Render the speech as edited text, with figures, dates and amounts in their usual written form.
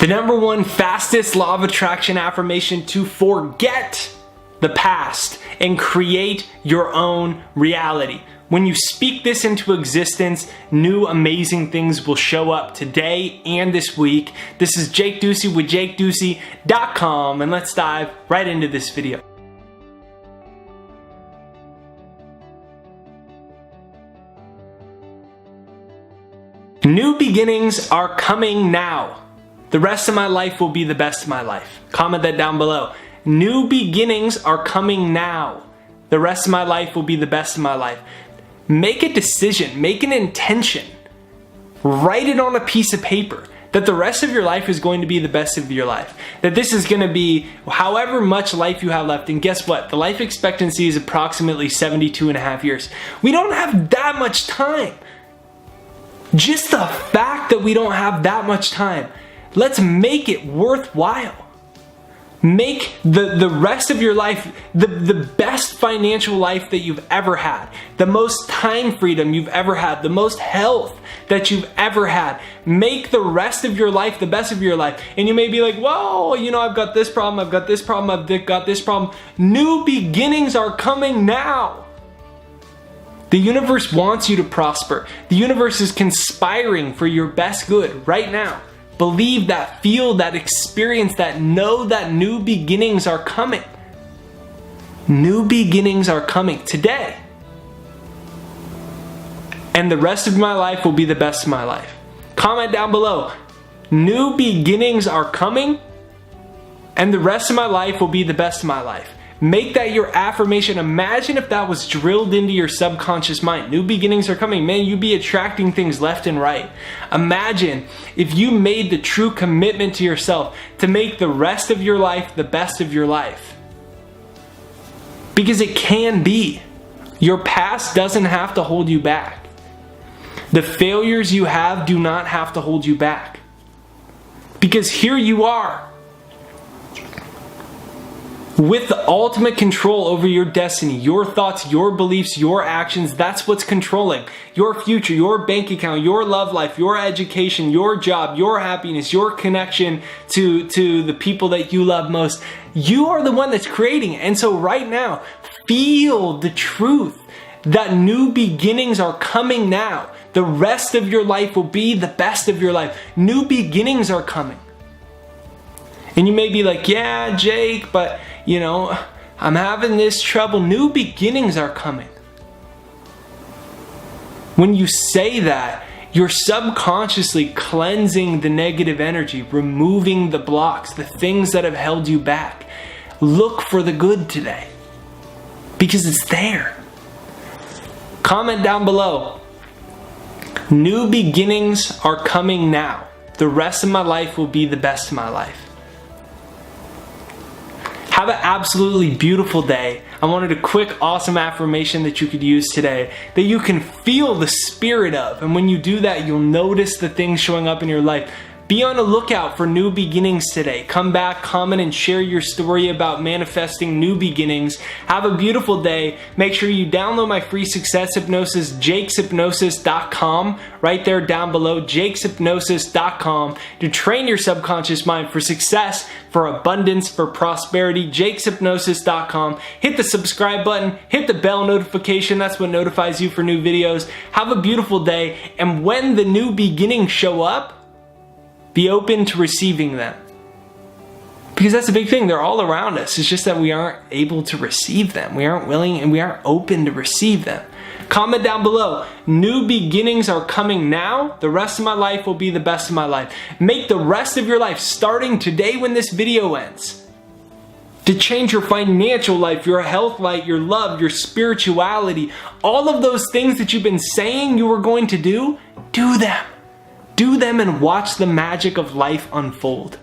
The number one fastest law of attraction affirmation to forget the past and create your own reality. When you speak this into existence, new amazing things will show up today and this week. This is Jake Ducey with JakeDucey.com, and let's dive right into this video. New beginnings are coming now. The rest of my life will be the best of my life. Comment that down below. New beginnings are coming now. The rest of my life will be the best of my life. Make a decision, make an intention. Write it on a piece of paper that the rest of your life is going to be the best of your life. That this is going to be however much life you have left. And guess what? The life expectancy is approximately 72 and a half years. We don't have that much time. Just the fact that we don't have that much time, let's make it worthwhile. Make the rest of your life the best financial life that you've ever had, the most time freedom you've ever had, the most health that you've ever had. Make the rest of your life the best of your life. And you may be like, whoa, I've got this problem, I've got this problem, I've got this problem. New beginnings are coming now. The universe wants you to prosper. The universe is conspiring for your best good right now. Believe that, feel that, experience that, know that new beginnings are coming. New beginnings are coming today. And the rest of my life will be the best of my life. Comment down below. New beginnings are coming, and the rest of my life will be the best of my life. Make that your affirmation. Imagine if that was drilled into your subconscious mind. New beginnings are coming. Man, you'd be attracting things left and right. Imagine if you made the true commitment to yourself to make the rest of your life the best of your life. Because it can be. Your past doesn't have to hold you back. The failures you have do not have to hold you back. Because here you are, with the ultimate control over your destiny, your thoughts, your beliefs, your actions. That's what's controlling your future, your bank account, your love life, your education, your job, your happiness, your connection to the people that you love most. You are the one that's creating it. And so right now, feel the truth that new beginnings are coming now. The rest of your life will be the best of your life. New beginnings are coming. And you may be like, yeah, Jake, but I'm having this trouble. New beginnings are coming. When you say that, you're subconsciously cleansing the negative energy, removing the blocks, the things that have held you back. Look for the good today, because it's there. Comment down below. New beginnings are coming now. The rest of my life will be the best of my life. Have an absolutely beautiful day. I wanted a quick, awesome affirmation that you could use today that you can feel the spirit of. And when you do that, you'll notice the things showing up in your life. Be on the lookout for new beginnings today. Come back, comment, and share your story about manifesting new beginnings. Have a beautiful day. Make sure you download my free success hypnosis, JakesHypnosis.com, right there down below, JakesHypnosis.com, to train your subconscious mind for success, for abundance, for prosperity. JakesHypnosis.com. Hit the subscribe button, hit the bell notification. That's what notifies you for new videos. Have a beautiful day, and when the new beginnings show up, be open to receiving them. Because that's a big thing. They're all around us. It's just that we aren't able to receive them. We aren't willing and we aren't open to receive them. Comment down below. New beginnings are coming now. The rest of my life will be the best of my life. Make the rest of your life, starting today when this video ends, to change your financial life, your health life, your love, your spirituality. All of those things that you've been saying you were going to do, do them. Do them and watch the magic of life unfold.